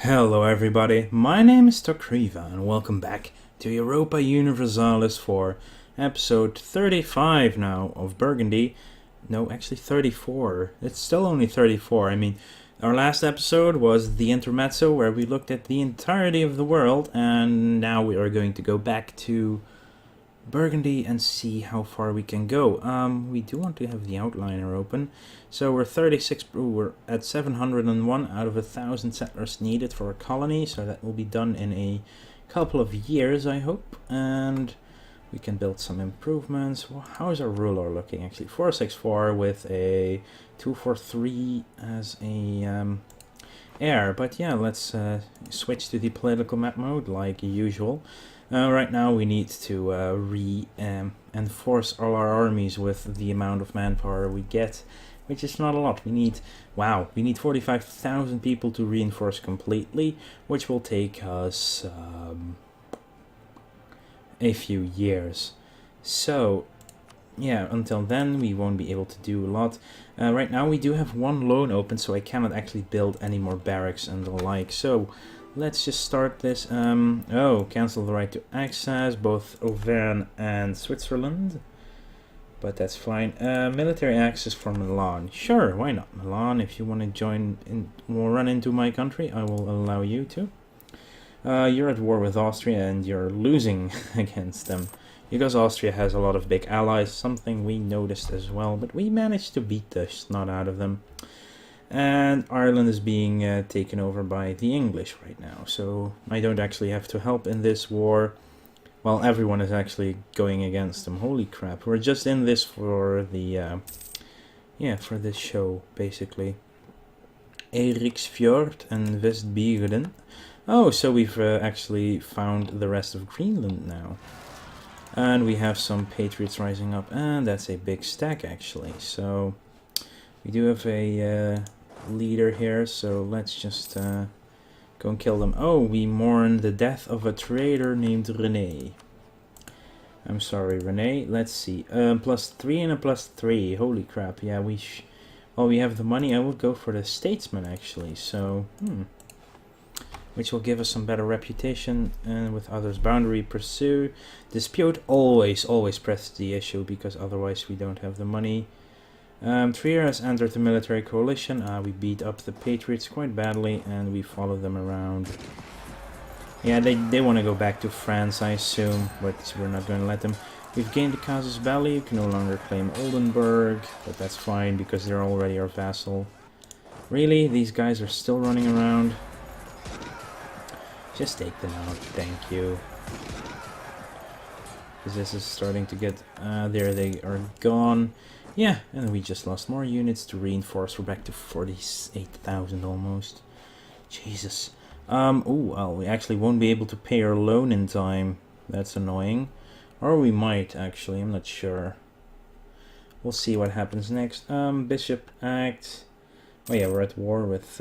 Hello everybody, my name is Takriva and welcome back to Europa Universalis for episode 35 now of Burgundy. No, actually 34. It's still only 34. I mean, our last episode was the intermezzo where we looked at the entirety of the world, and now we are going to go back to Burgundy and see how far we can go. We do want to have the outliner open. So we're 36, we're at 701 out of 1,000 settlers needed for a colony. So that will be done in a couple of years, I hope. And we can build some improvements. Well, how is our ruler looking actually? 464 with a 243 as a heir. But yeah, let's switch to the political map mode like usual. Right now we need to reinforce all our armies with the amount of manpower we get, which is not a lot. We need 45,000 people to reinforce completely, which will take us a few years. So yeah, until then we won't be able to do a lot. Right now we do have one loan open, so I cannot actually build any more barracks and the like. So let's just start this. Cancel the right to access both Auvergne and Switzerland. But that's fine. Military access for Milan. Sure, why not? Milan, if you want to join in, will run into my country, I will allow you to. You're at war with Austria and you're losing against them. Because Austria has a lot of big allies, something we noticed as well. But we managed to beat the snot out of them. And Ireland is being taken over by the English right now, so I don't actually have to help in this war. Well, everyone is actually going against them. Holy crap, we're just in this for the, for this show, basically. Eriksfjord and Westbierden. Oh, so we've actually found the rest of Greenland now. And we have some patriots rising up, and that's a big stack actually, so we do have a leader here, so let's just go and kill them. Oh, we mourn the death of a traitor named René. I'm sorry, René. Let's see. +3 and a +3. Holy crap. Yeah, we have the money. I would go for the statesman, actually. So, which will give us some better reputation and with others. Boundary, pursue. Dispute, always press the issue, because otherwise we don't have the money. Trier has entered the military coalition. We beat up the Patriots quite badly and we follow them around. Yeah, they want to go back to France, I assume, but we're not going to let them. We've gained the casus belli. You can no longer claim Oldenburg, but that's fine because they're already our vassal. Really? These guys are still running around? Just take them out, thank you. Because this is starting to get... there they are gone. Yeah, and we just lost more units to reinforce. We're back to 48,000 almost. Jesus. Well, we actually won't be able to pay our loan in time. That's annoying. Or we might, actually. I'm not sure. We'll see what happens next. Bishop Act. Oh yeah, we're at war with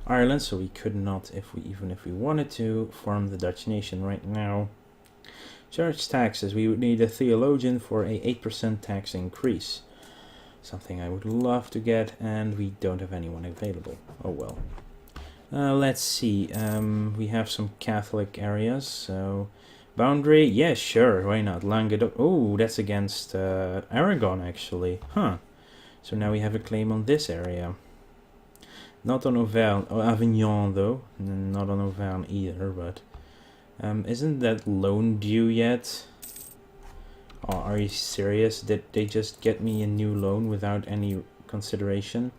Ireland, so we could not, even if we wanted to, form the Dutch nation right now. Charge taxes. We would need a theologian for a 8% tax increase. Something I would love to get, and we don't have anyone available. Oh well. Let's see. We have some Catholic areas, so... Boundary? Yeah, sure, why not? Languedoc. Oh, that's against Aragon, actually. Huh. So now we have a claim on this area. Not on Auvergne. Oh, Avignon, though. Not on Auvergne either, but... isn't that loan due yet? Oh, are you serious? Did they just get me a new loan without any consideration?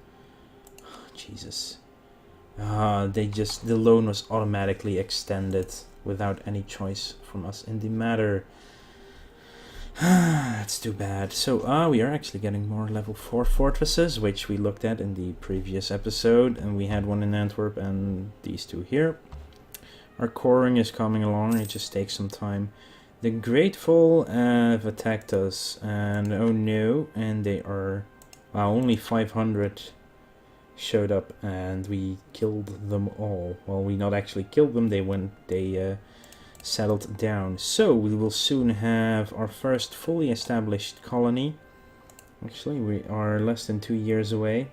Oh, Jesus. The loan was automatically extended without any choice from us in the matter. That's too bad. So, we are actually getting more level 4 fortresses, which we looked at in the previous episode, and we had one in Antwerp and these two here. Our coring is coming along, it just takes some time. The Grateful have attacked us, and oh no, and they are... Wow, only 500 showed up, and we killed them all. Well, we not actually killed them, they settled down. So, we will soon have our first fully established colony. Actually, we are less than 2 years away.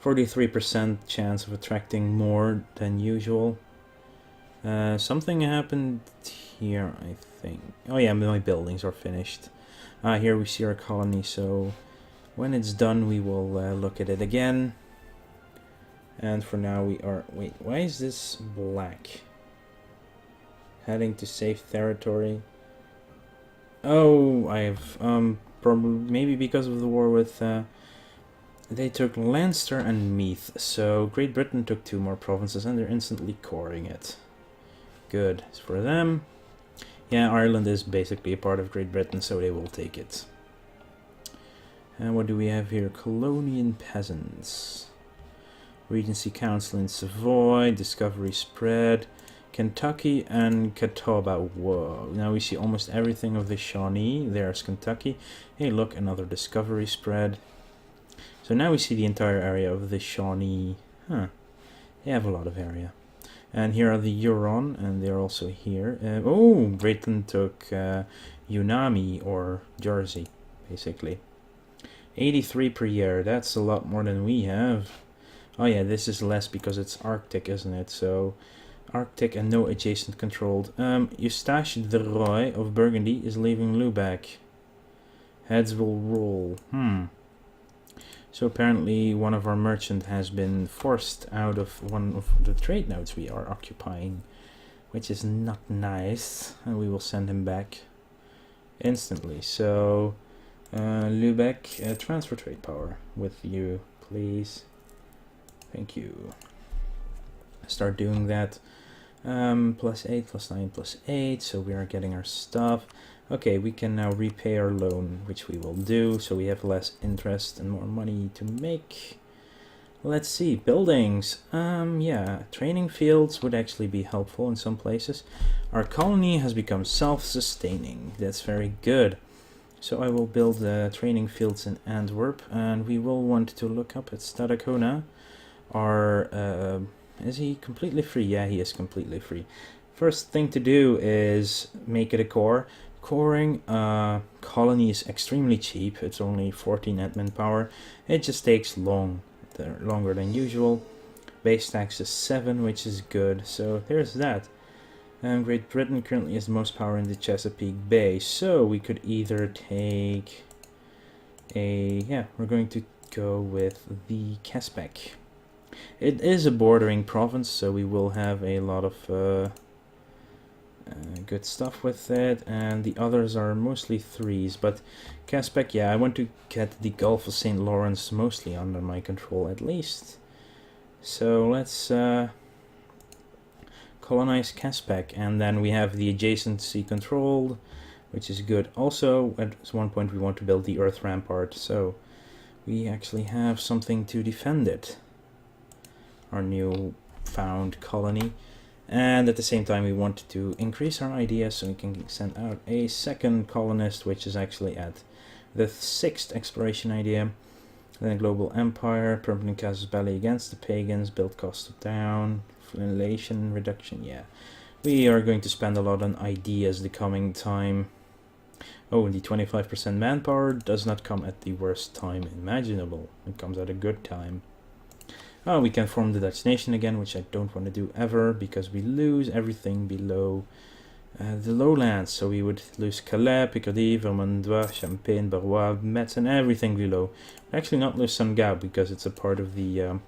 43% chance of attracting more than usual. Something happened here, I think. Oh yeah, my buildings are finished. Here we see our colony, so when it's done we will look at it again. And for now we are... Wait, why is this black? Heading to safe territory. Oh, I have... probably maybe because of the war with... they took Leinster and Meath, so Great Britain took 2 more provinces and they're instantly coring it. Good. It's for them. Yeah, Ireland is basically a part of Great Britain, so they will take it. And what do we have here? Colonian peasants. Regency Council in Savoy, Discovery Spread, Kentucky and Catawba. Whoa. Now we see almost everything of the Shawnee. There's Kentucky. Hey, look, another Discovery Spread. So now we see the entire area of the Shawnee. Huh. They have a lot of area. And here are the Huron, and they're also here. Oh, Britain took Unami, or Jersey, basically. 83 per year, that's a lot more than we have. Oh yeah, this is less because it's Arctic, isn't it? So, Arctic and no adjacent controlled. Eustache de Roy of Burgundy is leaving Lubeck. Heads will roll. So apparently one of our merchants has been forced out of one of the trade nodes we are occupying, which is not nice, and we will send him back instantly. So Lubeck, transfer trade power with you, please. Thank you. Start doing that. +8, +9, +8, so we are getting our stuff. Okay, we can now repay our loan, which we will do, so we have less interest and more money to make. Let's see, buildings. Yeah, training fields would actually be helpful in some places. Our colony has become self-sustaining. That's very good. So I will build training fields in Antwerp, and we will want to look up at Stadacona. Is he completely free? Yeah, he is completely free. First thing to do is make it a core. Coring colony is extremely cheap. It's only 14 admin power. It just takes longer than usual. Base tax is 7, which is good. So there's that. Great Britain currently has the most power in the Chesapeake Bay. So we could either take a... Yeah, we're going to go with the Quebec. It is a bordering province, so we will have a lot of good stuff with it, and the others are mostly 3s, but Quebec, yeah, I want to get the Gulf of St. Lawrence mostly under my control at least. So let's colonize Quebec, and then we have the adjacency controlled, which is good. Also, at one point we want to build the Earth Rampart, so we actually have something to defend it. Our new found colony. And at the same time we want to increase our ideas so we can send out a second colonist, which is actually at the 6th exploration idea. Then global empire, permanent casus belli against the pagans, build cost down, inflation reduction, yeah. We are going to spend a lot on ideas the coming time. Oh, the 25% manpower does not come at the worst time imaginable. It comes at a good time. Oh, we can form the Dutch nation again, which I don't want to do ever, because we lose everything below the lowlands. So we would lose Calais, Picardy, Vermandois, Champagne, Barrois, Metz, and everything below. We'd actually not lose Sangao, because it's a part of the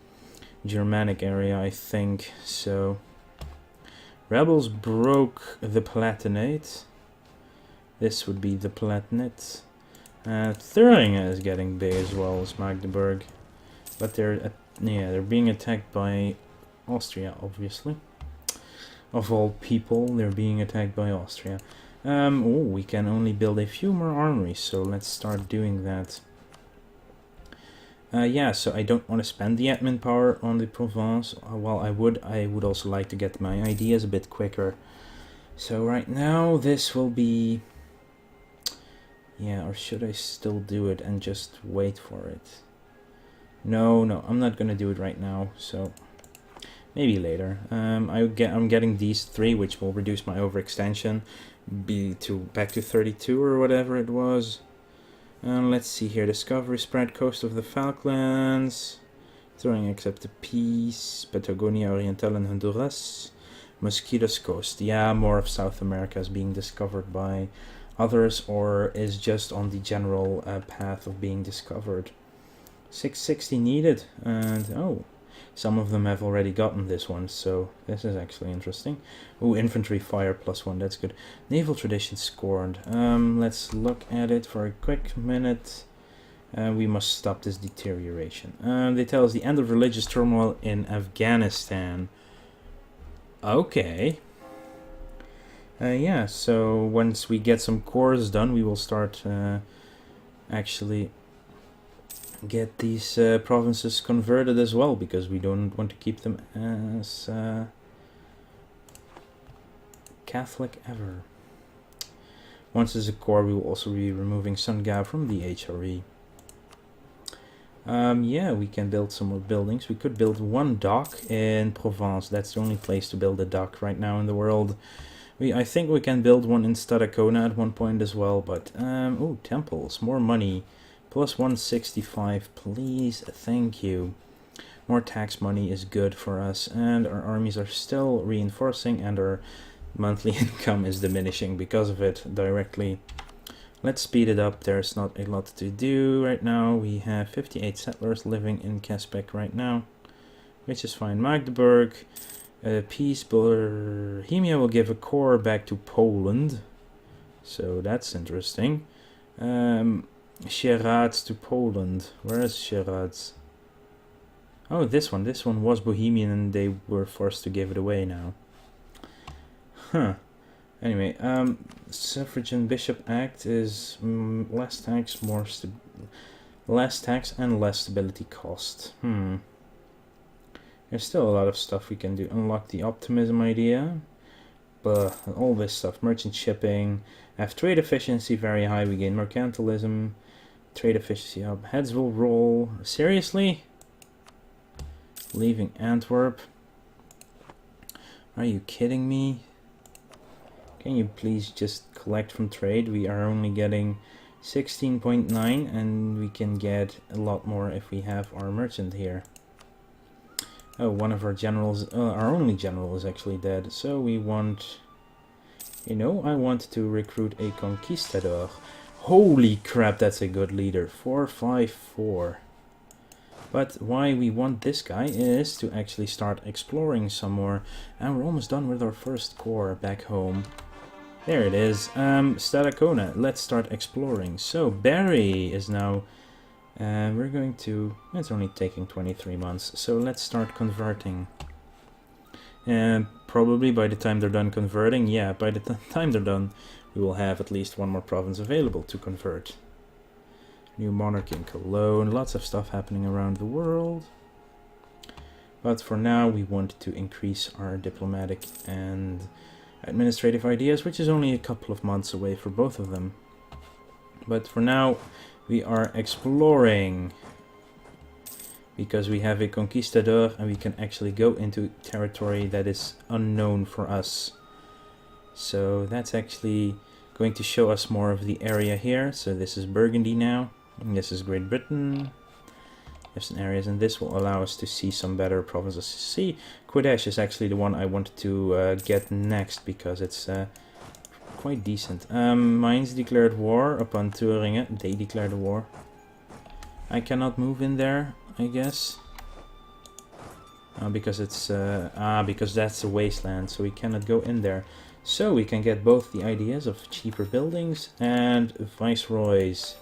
Germanic area, I think. So, rebels broke the Palatinate. This would be the Palatinate. Thuringia is getting big as well as Magdeburg. But they're being attacked by Austria, obviously. Of all people, they're being attacked by Austria. Oh, we can only build a few more armories, so let's start doing that. Yeah, so I don't want to spend the admin power on the Provence. Well, I would also like to get my ideas a bit quicker. So right now, this will be... Yeah, or should I still do it and just wait for it? No, I'm not gonna do it right now, so maybe later. I'm getting these 3, which will reduce my overextension back to 32 or whatever it was. Let's see here, Discovery Spread, Coast of the Falklands. Throwing except the Peace, Patagonia Oriental and Honduras. Mosquitoes Coast. Yeah, more of South America is being discovered by others or is just on the general path of being discovered. 660 needed, and oh, some of them have already gotten this one, so this is actually interesting. Oh, infantry fire +1, that's good. Naval tradition scorned. Let's look at it for a quick minute. We must stop this deterioration. They tell us the end of religious turmoil in Afghanistan. Okay. Yeah, so once we get some cores done, we will start actually get these provinces converted as well, because we don't want to keep them as Catholic ever. Once there's a core, we will also be removing Sungao from the HRE. Yeah, we can build some more buildings. We could build one dock in Provence. That's the only place to build a dock right now in the world. I think we can build one in Stadacona at one point as well, but oh, temples, more money. Plus 165, please, thank you. More tax money is good for us, and our armies are still reinforcing, and our monthly income is diminishing because of it directly. Let's speed it up. There's not a lot to do right now. We have 58 settlers living in Quebec right now, which is fine. Magdeburg, peace, Bohemia will give a core back to Poland, so that's interesting. Sieradz to Poland. Where is Sieradz? Oh, this one. This one was Bohemian and they were forced to give it away now. Huh. Anyway, Suffragan Bishop Act is less tax, less tax and less stability cost. There's still a lot of stuff we can do. Unlock the optimism idea. But all this stuff. Merchant shipping. Have trade efficiency very high. We gain mercantilism. Trade efficiency up. Heads will roll. Seriously? Leaving Antwerp. Are you kidding me? Can you please just collect from trade? We are only getting 16.9 and we can get a lot more if we have our merchant here. Oh, one of our generals, our only general is actually dead. So we want, you know, I want to recruit a conquistador. Holy crap, that's a good leader. 454. But why we want this guy is to actually start exploring some more. And we're almost done with our first core back home. There it is. Stadacona, let's start exploring. So Barry is now, we're going to, it's only taking 23 months. So let's start converting. And probably by the time they're done converting, yeah, by the time they're done, we will have at least one more province available to convert. New monarch in Cologne, lots of stuff happening around the world. But for now, we want to increase our diplomatic and administrative ideas, which is only a couple of months away for both of them. But for now, we are exploring. Because we have a conquistador and we can actually go into territory that is unknown for us. So that's actually going to show us more of the area here. So this is Burgundy now. And this is Great Britain. There's some areas, and this will allow us to see some better provinces. See, Quebec is actually the one I wanted to get next because it's quite decent. Mainz declared war upon Thuringen. They declared a war. I cannot move in there, I guess. Because it's because that's a wasteland, so we cannot go in there. So we can get both the ideas of cheaper buildings and viceroys.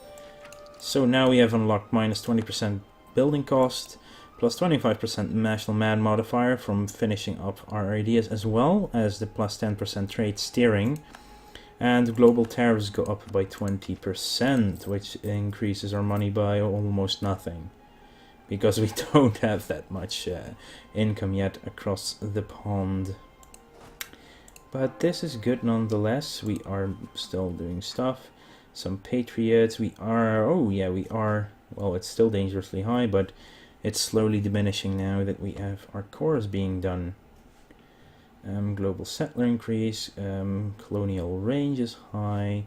So now we have unlocked minus 20% building cost, plus 25% national man modifier from finishing up our ideas, as well as the plus 10% trade steering. And global tariffs go up by 20%, which increases our money by almost nothing. Because we don't have that much income yet across the pond. But this is good nonetheless. We are still doing stuff. Some patriots. We are... Oh yeah, we are... Well, it's still dangerously high, but it's slowly diminishing now that we have our cores being done. Global settler increase. Colonial range is high.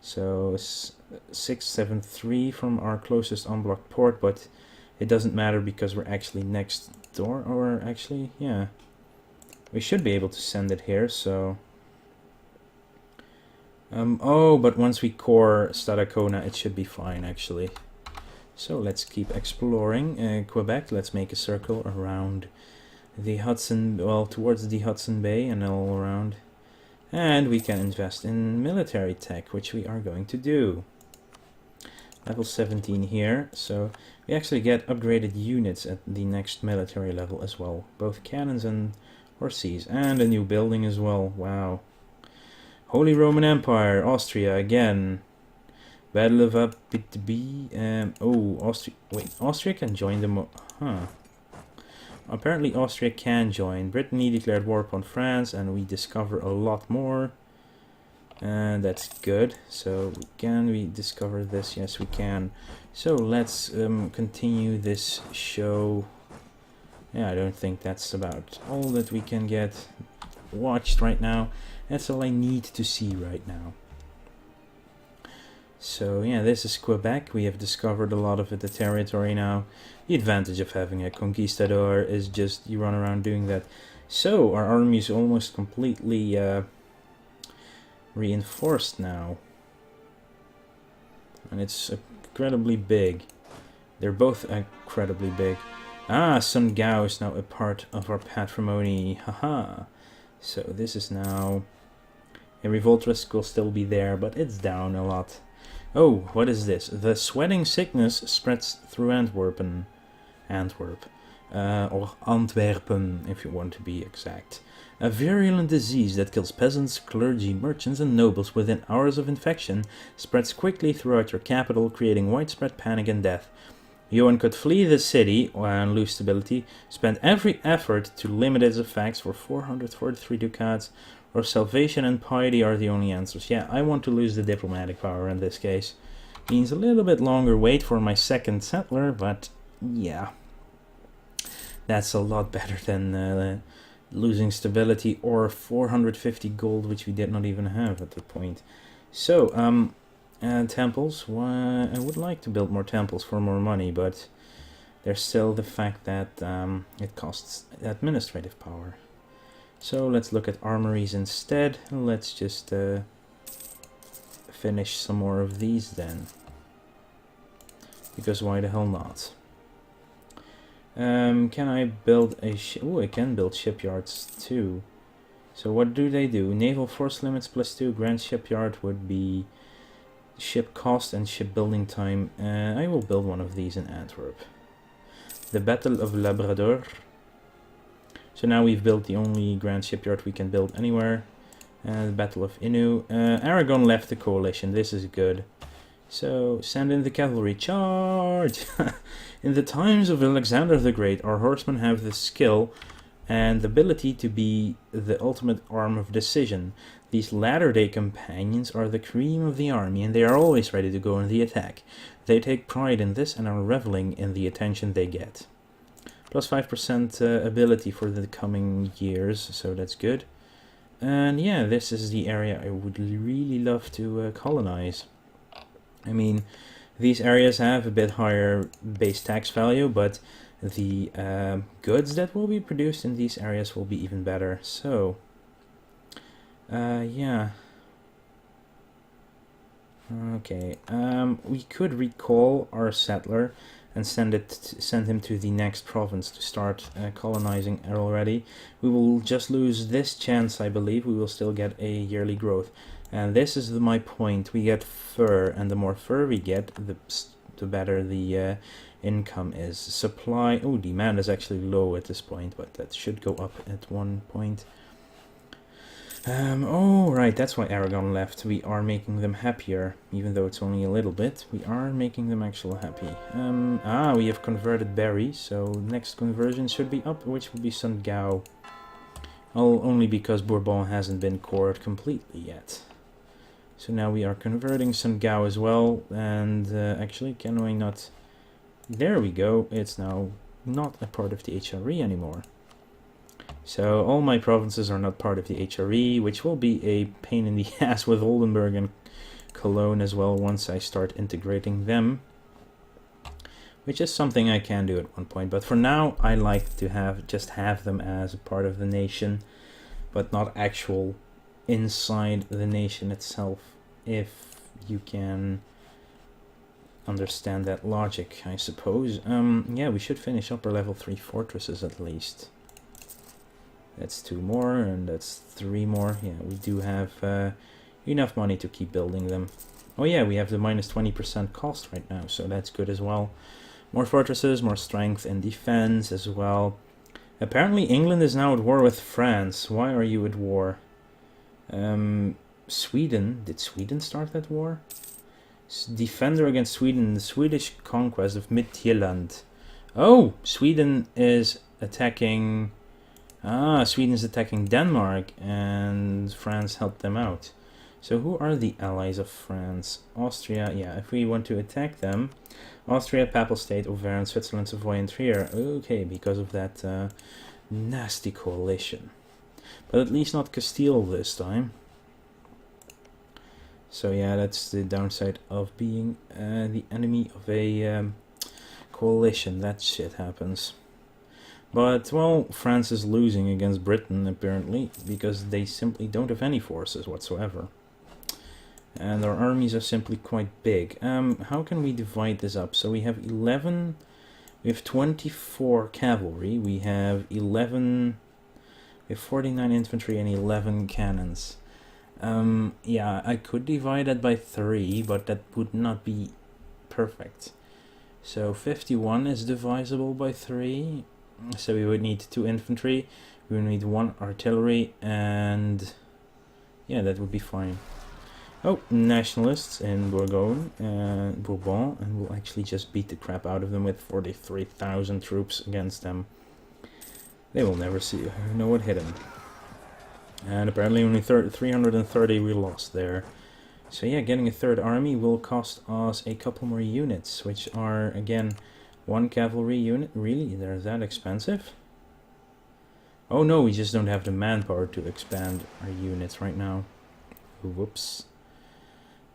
So 673 from our closest unblocked port, but it doesn't matter because we're actually next door, or actually, yeah. We should be able to send it here, so... oh, but once we core Stadacona, it should be fine, actually. So let's keep exploring Quebec. Let's make a circle around the Hudson, well, towards the Hudson Bay and all around. And we can invest in military tech, which we are going to do. Level 17 here, so we actually get upgraded units at the next military level as well. Both cannons and horses, and a new building as well. Wow. Holy Roman Empire, Austria again. Battle of Apitbi. Oh, Austria. Wait, Austria can join them. Huh. Apparently Austria can join. Brittany declared war upon France, and we discover a lot more. And that's good. So can we discover this? Yes, we can. So let's continue this show. Yeah, I don't think that's about all that we can get watched right now. That's all I need to see right now. So yeah, this is Quebec. We have discovered a lot of the territory now. The advantage of having a conquistador is just you run around doing that. So our army is almost completely reinforced now. And it's incredibly big. They're both incredibly big. Ah, Sun Gao is now a part of our patrimony. Haha. So this is now... A revolt risk will still be there, but it's down a lot. Oh, what is this? The sweating sickness spreads through Antwerp, or Antwerpen, if you want to be exact. A virulent disease that kills peasants, clergy, merchants, and nobles within hours of infection spreads quickly throughout your capital, creating widespread panic and death. Johan could flee the city and lose stability, spent every effort to limit its effects for 443 ducats, or salvation and piety are the only answers. Yeah, I want to lose the diplomatic power in this case. Means a little bit longer wait for my second settler, but yeah. That's a lot better than losing stability or 450 gold, which we did not even have at the point. So, temples. I would like to build more temples for more money, but there's still the fact that it costs administrative power. So let's look at armories instead. Let's just finish some more of these then. Because why the hell not? Can I build a I can build shipyards too. So what do they do? Naval force limits +2. Grand shipyard would be ship cost and shipbuilding time. I will build one of these in Antwerp. The Battle of Labrador. So now we've built the only grand shipyard we can build anywhere. The Battle of Inu. Aragon left the coalition. This is good. So send in the cavalry. Charge! In the times of Alexander the Great, our horsemen have the skill and the ability to be the ultimate arm of decision. These latter-day companions are the cream of the army, and they are always ready to go on the attack. They take pride in this and are reveling in the attention they get. Plus 5% ability for the coming years, so that's good. And yeah, this is the area I would really love to colonize. I mean, these areas have a bit higher base tax value, but the goods that will be produced in these areas will be even better. So, yeah. Okay, we could recall our settler and send him to the next province to start colonizing already. We will just lose this chance, I believe. We will still get a yearly growth. And this is my point. We get fur, and the more fur we get, the better the income is. Supply, oh, demand is actually low at this point, but that should go up at one point. Oh, right, that's why Aragon left. We are making them happier, even though it's only a little bit. We are making them actually happy. We have converted Berry, so next conversion should be up, which will be Sun Gao. Only because Bourbon hasn't been cored completely yet. So now we are converting Sun Gao as well, and actually, can we not... There we go, it's now not a part of the HRE anymore. So all my provinces are not part of the HRE, which will be a pain in the ass with Oldenburg and Cologne as well once I start integrating them. which is something I can do at one point. But for now, I like to have them as a part of the nation, but not actual inside the nation itself, if you can understand that logic, I suppose. Yeah, we should finish upper level 3 fortresses at least. That's 2 more, and that's 3 more. Yeah, we do have enough money to keep building them. Oh yeah, we have the minus 20% cost right now, so that's good as well. More fortresses, more strength and defense as well. Apparently England is now at war with France. Why are you at war? Sweden. Did Sweden start that war? Defender against Sweden, the Swedish conquest of Midtjylland. Oh, Sweden is attacking... Sweden is attacking Denmark, and France helped them out. So who are the allies of France? Austria, yeah, if we want to attack them. Austria, Papal State, Auvergne, Switzerland, Savoy, and Trier. Okay, because of that nasty coalition. But at least not Castile this time. So yeah, that's the downside of being the enemy of a coalition. That shit happens. But, well, France is losing against Britain, apparently, because they simply don't have any forces whatsoever. And our armies are simply quite big. How can we divide this up? So we have 11... We have 24 cavalry, we have 11... We have 49 infantry and 11 cannons. Yeah, I could divide that by 3, but that would not be perfect. So 51 is divisible by 3. So we would need 2 infantry, we would need 1 artillery, and yeah, that would be fine. Oh, nationalists in Bourbon, and we'll actually just beat the crap out of them with 43,000 troops against them. They will never know what hit them. And apparently only 330 we lost there. So yeah, getting a 3rd army will cost us a couple more units, which are, again, 1 cavalry unit. Really? They're that expensive? Oh no, we just don't have the manpower to expand our units right now. Whoops.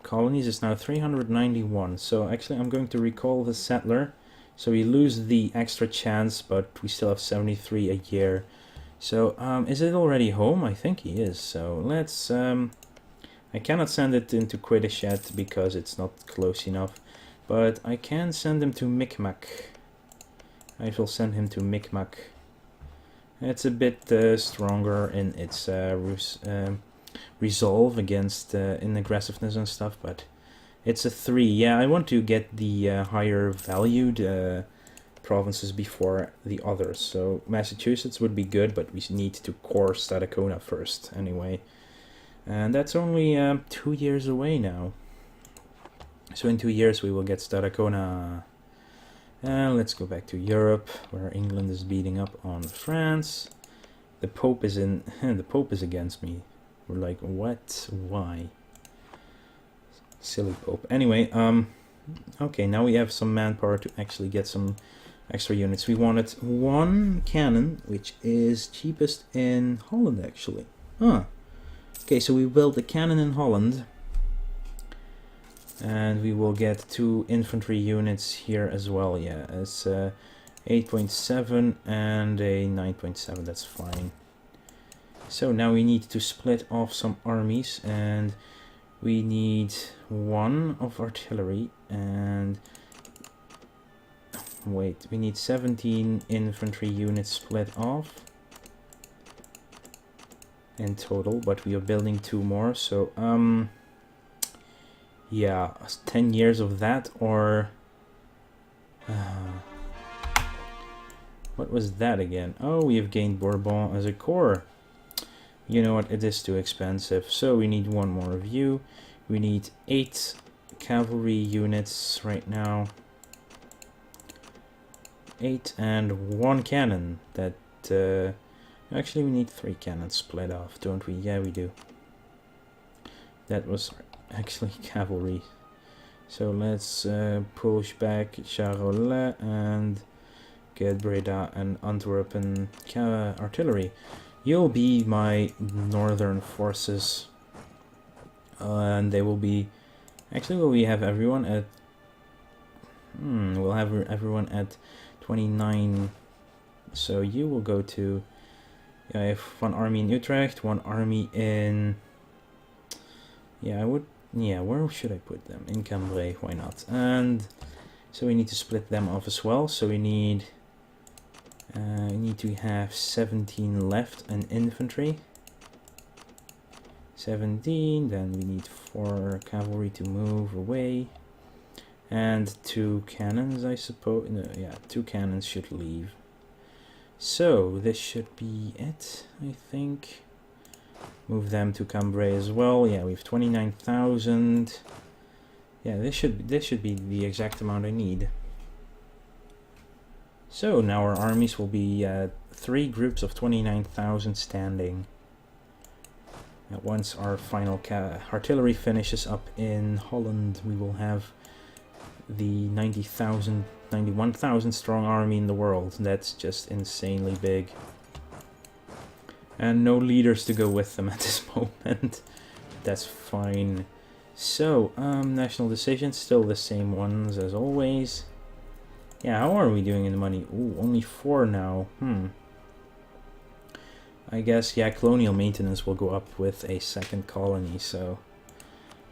Colonies is now 391. So actually I'm going to recall the settler. So we lose the extra chance, but we still have 73 a year. So is it already home? I think he is. So let's... I cannot send it into Quidditch yet because it's not close enough. But I can send him to Micmac. I will send him to Micmac. It's a bit stronger in its resolve against in aggressiveness and stuff, but it's a 3. Yeah, I want to get the higher valued provinces before the others. So Massachusetts would be good, but we need to core Stadacona first anyway. And that's only 2 years away now. So in 2 years we will get Stadacona. And let's go back to Europe, where England is beating up on France. The Pope is in. The Pope is against me. We're like, what? Why? Silly Pope. Anyway, okay, now we have some manpower to actually get some extra units. We wanted 1 cannon, which is cheapest in Holland, actually. Okay, so we built a cannon in Holland. And we will get 2 infantry units here as well. Yeah, it's 8.7 and a 9.7. That's fine. So now we need to split off some armies, and we need 1 of artillery, and wait, we need 17 infantry units split off in total, but we are building 2 more. So yeah, 10 years of that, or what was that again? Oh, we have gained Bourbon as a core. You know what, it is too expensive, so we need 1 more of you. We need 8 cavalry units right now. 8 and 1 cannon. That actually we need 3 cannons split off, don't we? Yeah, we do. That was actually cavalry. So let's push back Charolais and get Breda and Antwerpen artillery. You'll be my northern forces, and they will be... Actually, will we have everyone at... We'll have everyone at 29. So you will go to... I have one army in Utrecht, one army in... Yeah, where should I put them? In Cambrai, why not? And so we need to split them off as well. So we need to have 17 left in infantry. 17, then we need 4 cavalry to move away. And 2 cannons, I suppose. No, yeah, 2 cannons should leave. So this should be it, I think. Move them to Cambrai as well. Yeah, we have 29,000. Yeah, this should be the exact amount I need. So now our armies will be 3 groups of 29,000 standing. Once our final artillery finishes up in Holland, we will have the 91,000 strong army in the world. That's just insanely big. And no leaders to go with them at this moment. That's fine. So, national decisions, still the same ones as always. Yeah, how are we doing in the money? Ooh, only 4 now. I guess, yeah, colonial maintenance will go up with a second colony, so...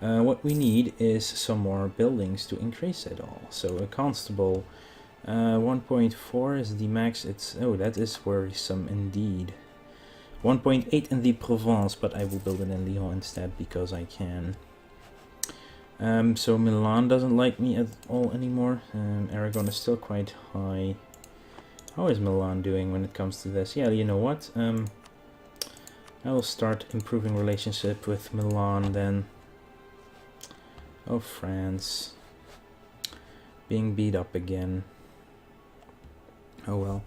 what we need is some more buildings to increase it all. So a constable, 1.4 is the max. Oh, that is worrisome indeed. 1.8 in the Provence, but I will build it in Lyon instead because I can. So Milan doesn't like me at all anymore. Aragon is still quite high. How is Milan doing when it comes to this? Yeah, you know what? I will start improving relationship with Milan then. Oh, France. Being beat up again. Oh well.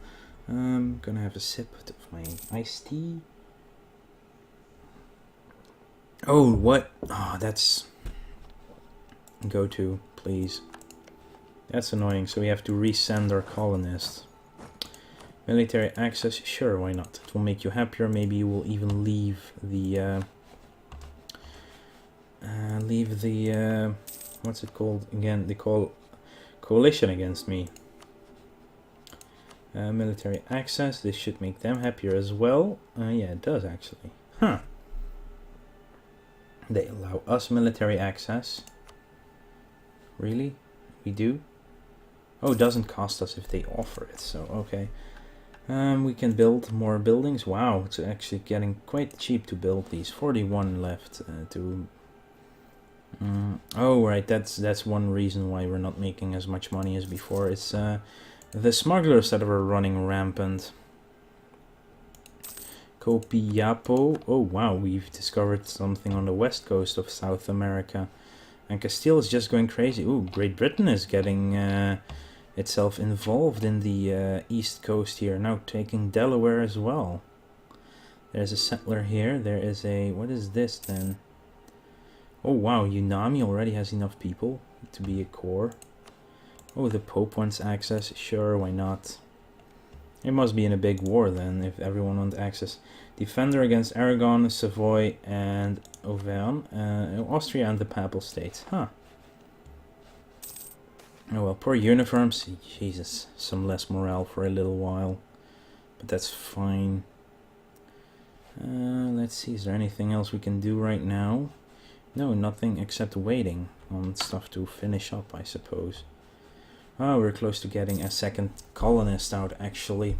I'm gonna have a sip of my iced tea. Oh, what? Oh, that's... Go to, please. That's annoying, so we have to resend our colonists. Military access, sure, why not? It will make you happier, maybe you will even leave the... what's it called again? They call coalition against me. Military access, this should make them happier as well. Yeah, it does actually. Huh. They allow us military access. Really? We do? Oh, it doesn't cost us if they offer it, so okay. We can build more buildings. Wow, it's actually getting quite cheap to build these. 41 left to... oh, right, that's one reason why we're not making as much money as before. It's the smugglers that were running rampant. Copiapo. Oh, wow, we've discovered something on the west coast of South America. And Castile is just going crazy. Ooh, Great Britain is getting itself involved in the east coast here. Now taking Delaware as well. There's a settler here. There is a... What is this then? Oh wow, Unami already has enough people to be a core. Oh, the Pope wants access. Sure, why not? It must be in a big war then, if everyone wants access. Defender against Aragon, Savoy, and Auvergne. Austria and the Papal States. Huh. Oh well, poor uniforms. Jesus, some less morale for a little while. But that's fine. Let's see, is there anything else we can do right now? No, nothing except waiting on stuff to finish up, I suppose. Oh, we're close to getting a second colonist out, actually.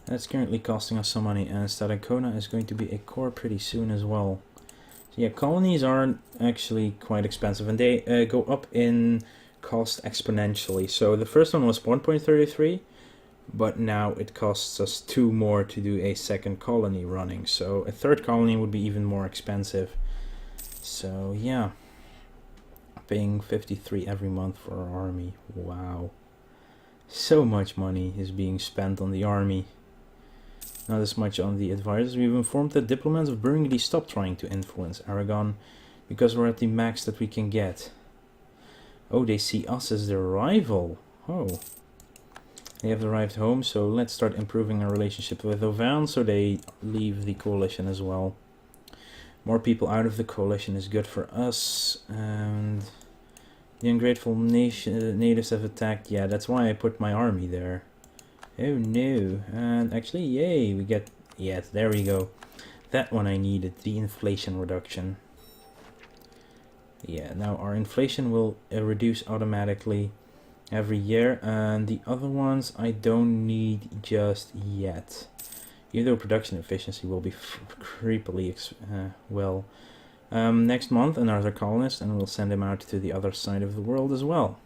That's currently costing us some money, and Stadacona is going to be a core pretty soon as well. So yeah, colonies are actually quite expensive, and they go up in cost exponentially. So the first one was 1.33, but now it costs us 2 more to do a second colony running. So a third colony would be even more expensive. So yeah, paying 53 every month for our army. Wow, so much money is being spent on the army. Not as much on the advisors. We've informed the diplomats of Burgundy stop trying to influence Aragon because we're at the max that we can get. Oh, they see us as their rival. Oh, they have arrived home, so let's start improving our relationship with Auvergne so they leave the coalition as well. More people out of the coalition is good for us, and The ungrateful natives have attacked. Yeah, that's why I put my army there. Oh no. And actually, yay, we get... Yes, there we go. That one I needed, the inflation reduction. Yeah, now our inflation will reduce automatically every year, and the other ones I don't need just yet. Even though production efficiency will be creepily well. Next month, another colonist, and we'll send him out to the other side of the world as well.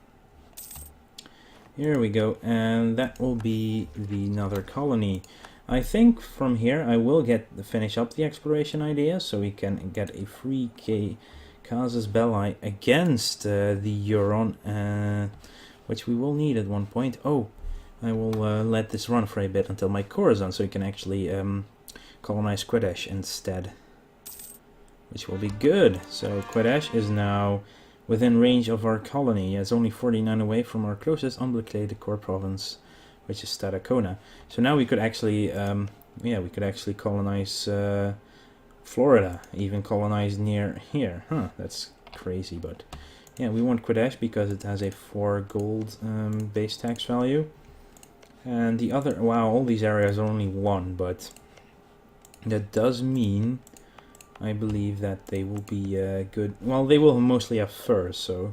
Here we go, and that will be another colony. I think from here I will finish up the exploration idea, so we can get a free casus belli against the Euron, which we will need at one point. Oh, I will let this run for a bit until my core is on, so we can actually colonize Quebec instead, which will be good. So Quebec is now within range of our colony. It's only 49 away from our closest unblockaded core province, which is Stadacona. So now we could actually, yeah, we could actually colonize Florida, even colonize near here. Huh, that's crazy, but yeah, we want Quebec because it has a 4 gold base tax value. And the other, wow, all these areas are only 1, but that does mean, I believe that they will be good. Well, they will mostly have fur, so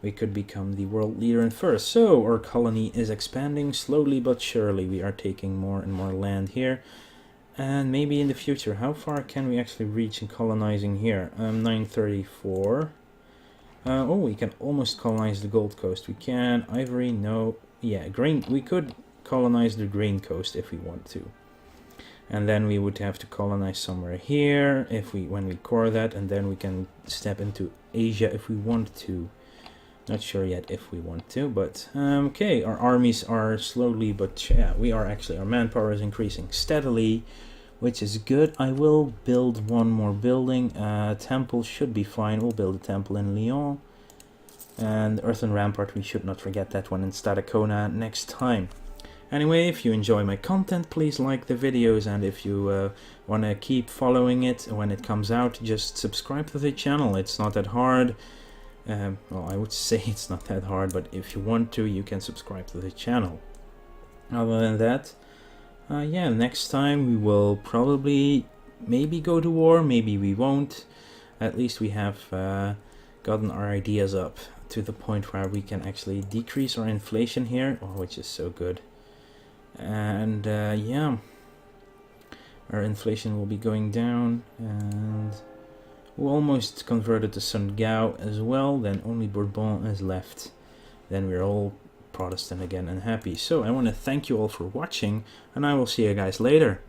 we could become the world leader in fur. So our colony is expanding slowly but surely. We are taking more and more land here. And maybe in the future, how far can we actually reach in colonizing here? 934. Oh, we can almost colonize the Gold Coast. We can. Ivory, no. Yeah, grain. We could colonize the Grain Coast if we want to. And then we would have to colonize somewhere here when we core that, and then we can step into Asia if we want to. Not sure yet if we want to, but okay, our armies are slowly, but yeah, our manpower is increasing steadily, which is good. I will build one more building. Temple should be fine. We'll build a temple in Lyon. And Earthen Rampart, we should not forget that one in Stadacona next time. Anyway, if you enjoy my content, please like the videos, and if you want to keep following it when it comes out, just subscribe to the channel. It's not that hard. Well, I would say it's not that hard, but if you want to, you can subscribe to the channel. Other than that, yeah, next time we will probably maybe go to war, maybe we won't. At least we have gotten our ideas up to the point where we can actually decrease our inflation here, which is so good. And yeah, our inflation will be going down, and we almost converted to Saint Gao as well. Then only Bourbon is left. Then we're all Protestant again and happy. So I want to thank you all for watching, and I will see you guys later.